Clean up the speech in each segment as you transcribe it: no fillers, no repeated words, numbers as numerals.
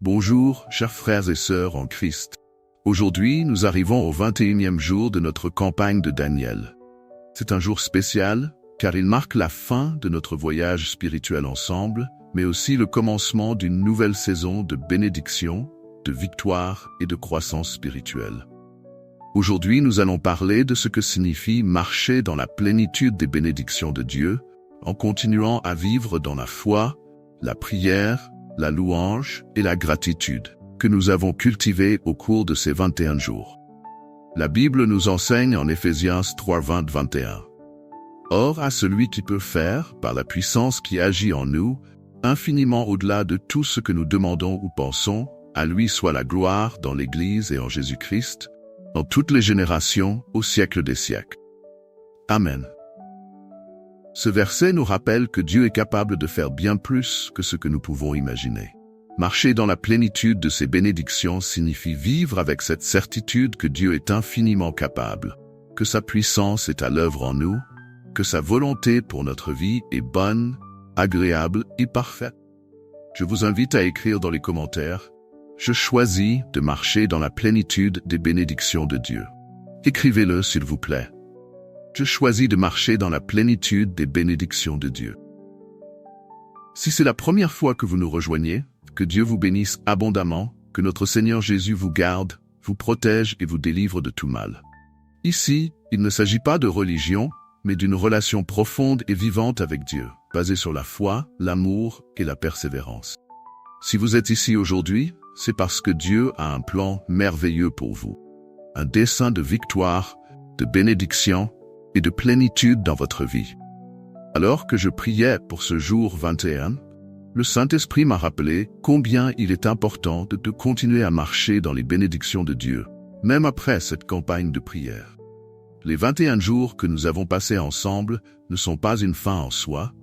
Bonjour, chers frères et sœurs en Christ. Aujourd'hui, nous arrivons au 21e jour de notre campagne de Daniel. C'est un jour spécial, car il marque la fin de notre voyage spirituel ensemble, mais aussi le commencement d'une nouvelle saison de bénédiction, de victoire et de croissance spirituelle. Aujourd'hui, nous allons parler de ce que signifie marcher dans la plénitude des bénédictions de Dieu, en continuant à vivre dans la foi, la prière, la louange et la gratitude que nous avons cultivées au cours de ces 21 jours. La Bible nous enseigne en Éphésiens 3, 20-21. Or, à celui qui peut faire, par la puissance qui agit en nous, infiniment au-delà de tout ce que nous demandons ou pensons, à lui soit la gloire dans l'Église et en Jésus-Christ, dans toutes les générations, au siècle des siècles. Amen. Ce verset nous rappelle que Dieu est capable de faire bien plus que ce que nous pouvons imaginer. Marcher dans la plénitude de ses bénédictions signifie vivre avec cette certitude que Dieu est infiniment capable, que sa puissance est à l'œuvre en nous, que sa volonté pour notre vie est bonne, agréable et parfaite. Je vous invite à écrire dans les commentaires « Je choisis de marcher dans la plénitude des bénédictions de Dieu ». Écrivez-le s'il vous plaît. Je choisis de marcher dans la plénitude des bénédictions de Dieu. Si c'est la première fois que vous nous rejoignez, que Dieu vous bénisse abondamment, que notre Seigneur Jésus vous garde, vous protège et vous délivre de tout mal. Ici, il ne s'agit pas de religion, mais d'une relation profonde et vivante avec Dieu, basée sur la foi, l'amour et la persévérance. Si vous êtes ici aujourd'hui, c'est parce que Dieu a un plan merveilleux pour vous. Un dessein de victoire, de bénédiction et de plénitude dans votre vie. Alors que je priais pour ce jour 21, le Saint-Esprit m'a rappelé combien il est important de continuer à marcher dans les bénédictions de Dieu, même après cette campagne de prière. Les 21 jours que nous avons passés ensemble ne sont pas une fin en soi,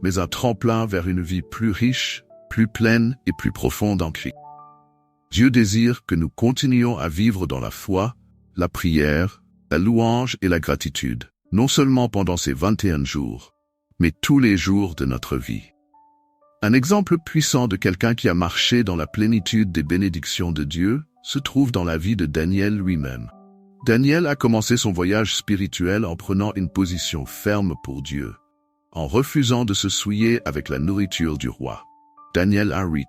mais un tremplin vers une vie plus riche, plus pleine et plus profonde en Christ. Dieu désire que nous continuions à vivre dans la foi, la prière, la louange et la gratitude, non seulement pendant ces 21 jours, mais tous les jours de notre vie. Un exemple puissant de quelqu'un qui a marché dans la plénitude des bénédictions de Dieu se trouve dans la vie de Daniel lui-même. Daniel a commencé son voyage spirituel en prenant une position ferme pour Dieu, en refusant de se souiller avec la nourriture du roi. Daniel 1:8.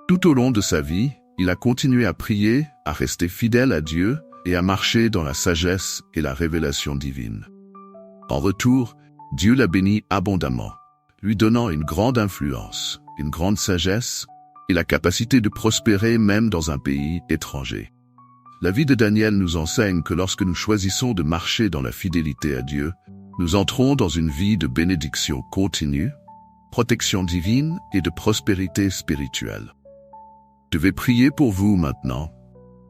Tout au long de sa vie, il a continué à prier, à rester fidèle à Dieu et à marcher dans la sagesse et la révélation divine. En retour, Dieu l'a béni abondamment, lui donnant une grande influence, une grande sagesse et la capacité de prospérer même dans un pays étranger. La vie de Daniel nous enseigne que lorsque nous choisissons de marcher dans la fidélité à Dieu, nous entrons dans une vie de bénédiction continue, protection divine et de prospérité spirituelle. Je vais prier pour vous maintenant.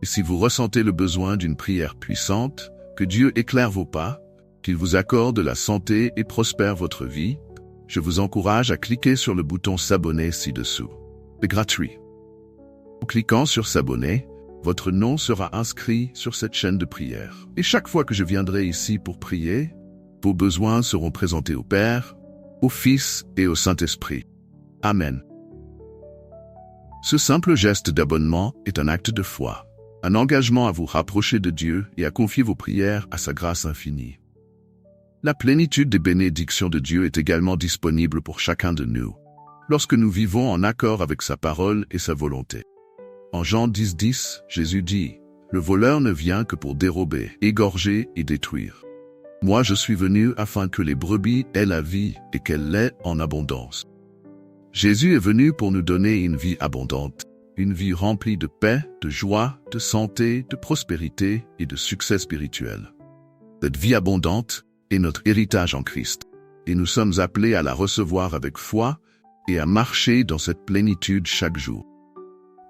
Et si vous ressentez le besoin d'une prière puissante, que Dieu éclaire vos pas, qu'il vous accorde la santé et prospère votre vie, je vous encourage à cliquer sur le bouton s'abonner ci-dessous. C'est gratuit. En cliquant sur s'abonner, votre nom sera inscrit sur cette chaîne de prière. Et chaque fois que je viendrai ici pour prier, vos besoins seront présentés au Père, au Fils et au Saint-Esprit. Amen. Ce simple geste d'abonnement est un acte de foi. Un engagement à vous rapprocher de Dieu et à confier vos prières à sa grâce infinie. La plénitude des bénédictions de Dieu est également disponible pour chacun de nous, lorsque nous vivons en accord avec sa parole et sa volonté. En Jean 10:10, Jésus dit « Le voleur ne vient que pour dérober, égorger et détruire. Moi je suis venu afin que les brebis aient la vie et qu'elle l'ait en abondance. » Jésus est venu pour nous donner une vie abondante. Une vie remplie de paix, de joie, de santé, de prospérité et de succès spirituel. Cette vie abondante est notre héritage en Christ, et nous sommes appelés à la recevoir avec foi et à marcher dans cette plénitude chaque jour.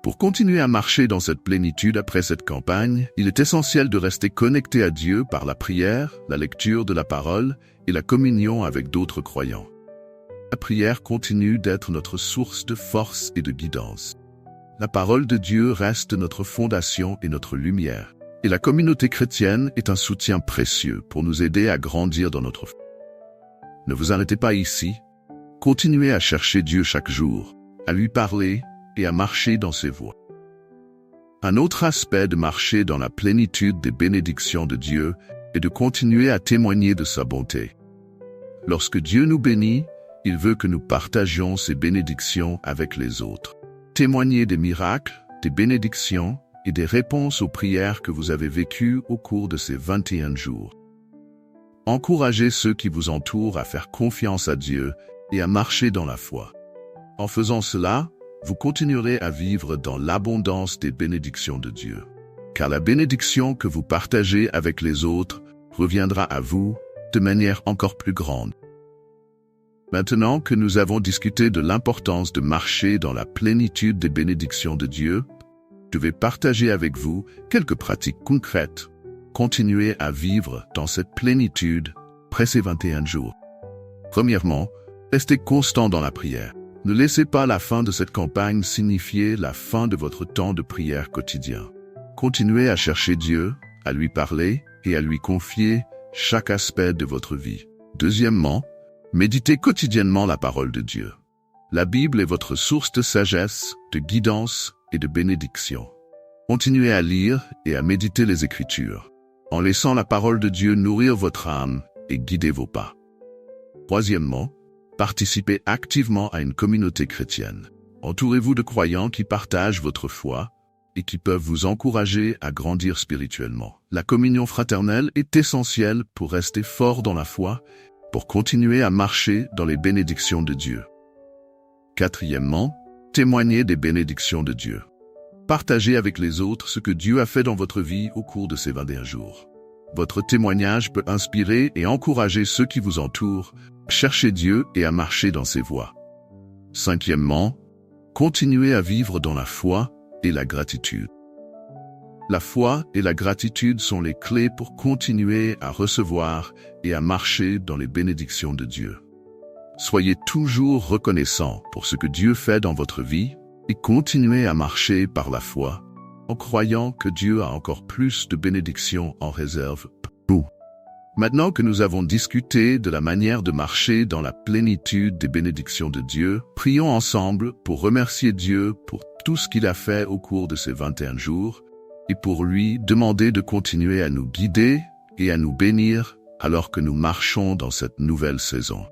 Pour continuer à marcher dans cette plénitude après cette campagne, il est essentiel de rester connecté à Dieu par la prière, la lecture de la parole et la communion avec d'autres croyants. La prière continue d'être notre source de force et de guidance. La parole de Dieu reste notre fondation et notre lumière, et la communauté chrétienne est un soutien précieux pour nous aider à grandir dans notre foi. Ne vous arrêtez pas ici. Continuez à chercher Dieu chaque jour, à lui parler, et à marcher dans ses voies. Un autre aspect de marcher dans la plénitude des bénédictions de Dieu est de continuer à témoigner de sa bonté. Lorsque Dieu nous bénit, il veut que nous partagions ces bénédictions avec les autres. Témoignez des miracles, des bénédictions et des réponses aux prières que vous avez vécues au cours de ces 21 jours. Encouragez ceux qui vous entourent à faire confiance à Dieu et à marcher dans la foi. En faisant cela, vous continuerez à vivre dans l'abondance des bénédictions de Dieu. Car la bénédiction que vous partagez avec les autres reviendra à vous de manière encore plus grande. Maintenant que nous avons discuté de l'importance de marcher dans la plénitude des bénédictions de Dieu, je vais partager avec vous quelques pratiques concrètes. Continuez à vivre dans cette plénitude après ces 21 jours. Premièrement, restez constant dans la prière. Ne laissez pas la fin de cette campagne signifier la fin de votre temps de prière quotidien. Continuez à chercher Dieu, à lui parler et à lui confier chaque aspect de votre vie. Deuxièmement, méditez quotidiennement la parole de Dieu. La Bible est votre source de sagesse, de guidance et de bénédiction. Continuez à lire et à méditer les Écritures, en laissant la parole de Dieu nourrir votre âme et guider vos pas. Troisièmement, participez activement à une communauté chrétienne. Entourez-vous de croyants qui partagent votre foi et qui peuvent vous encourager à grandir spirituellement. La communion fraternelle est essentielle pour rester fort dans la foi, pour continuer à marcher dans les bénédictions de Dieu. Quatrièmement, témoignez des bénédictions de Dieu. Partagez avec les autres ce que Dieu a fait dans votre vie au cours de ces 21 jours. Votre témoignage peut inspirer et encourager ceux qui vous entourent à chercher Dieu et à marcher dans ses voies. Cinquièmement, continuez à vivre dans la foi et la gratitude. La foi et la gratitude sont les clés pour continuer à recevoir et à marcher dans les bénédictions de Dieu. Soyez toujours reconnaissants pour ce que Dieu fait dans votre vie et continuez à marcher par la foi en croyant que Dieu a encore plus de bénédictions en réserve pour vous. Maintenant que nous avons discuté de la manière de marcher dans la plénitude des bénédictions de Dieu, prions ensemble pour remercier Dieu pour tout ce qu'il a fait au cours de ces 21 jours et pour lui demander de continuer à nous guider et à nous bénir alors que nous marchons dans cette nouvelle saison.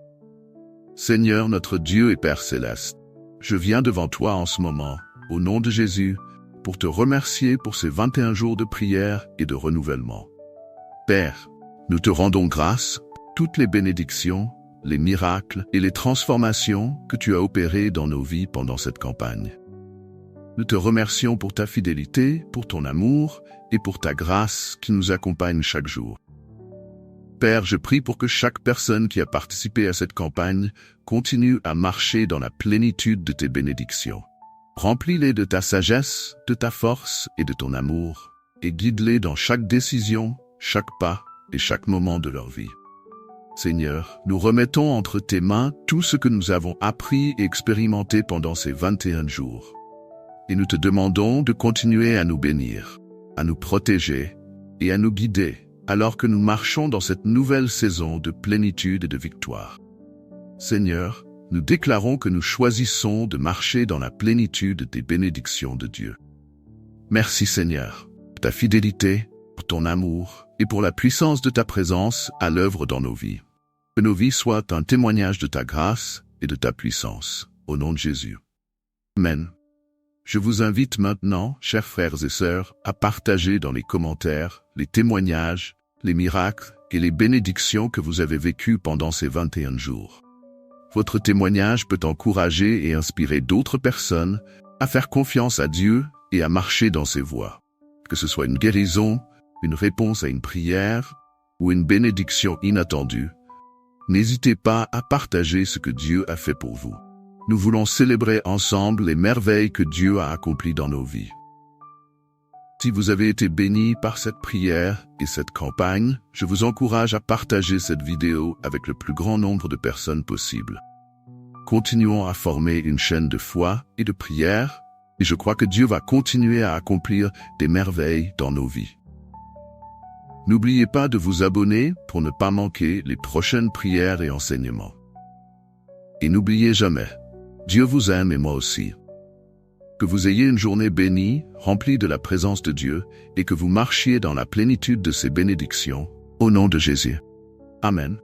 Seigneur notre Dieu et Père Céleste, je viens devant toi en ce moment, au nom de Jésus, pour te remercier pour ces 21 jours de prière et de renouvellement. Père, nous te rendons grâce pour toutes les bénédictions, les miracles et les transformations que tu as opérées dans nos vies pendant cette campagne. Nous te remercions pour ta fidélité, pour ton amour et pour ta grâce qui nous accompagne chaque jour. Père, je prie pour que chaque personne qui a participé à cette campagne continue à marcher dans la plénitude de tes bénédictions. Remplis-les de ta sagesse, de ta force et de ton amour, et guide-les dans chaque décision, chaque pas et chaque moment de leur vie. Seigneur, nous remettons entre tes mains tout ce que nous avons appris et expérimenté pendant ces 21 jours. Et nous te demandons de continuer à nous bénir, à nous protéger et à nous guider, alors que nous marchons dans cette nouvelle saison de plénitude et de victoire. Seigneur, nous déclarons que nous choisissons de marcher dans la plénitude des bénédictions de Dieu. Merci Seigneur, pour ta fidélité, pour ton amour et pour la puissance de ta présence à l'œuvre dans nos vies. Que nos vies soient un témoignage de ta grâce et de ta puissance, au nom de Jésus. Amen. Je vous invite maintenant, chers frères et sœurs, à partager dans les commentaires les témoignages, les miracles et les bénédictions que vous avez vécues pendant ces 21 jours. Votre témoignage peut encourager et inspirer d'autres personnes à faire confiance à Dieu et à marcher dans ses voies. Que ce soit une guérison, une réponse à une prière ou une bénédiction inattendue, n'hésitez pas à partager ce que Dieu a fait pour vous. Nous voulons célébrer ensemble les merveilles que Dieu a accomplies dans nos vies. Si vous avez été bénis par cette prière et cette campagne, je vous encourage à partager cette vidéo avec le plus grand nombre de personnes possible. Continuons à former une chaîne de foi et de prière, et je crois que Dieu va continuer à accomplir des merveilles dans nos vies. N'oubliez pas de vous abonner pour ne pas manquer les prochaines prières et enseignements. Et n'oubliez jamais, Dieu vous aime et moi aussi. Que vous ayez une journée bénie, remplie de la présence de Dieu, et que vous marchiez dans la plénitude de ses bénédictions. Au nom de Jésus. Amen.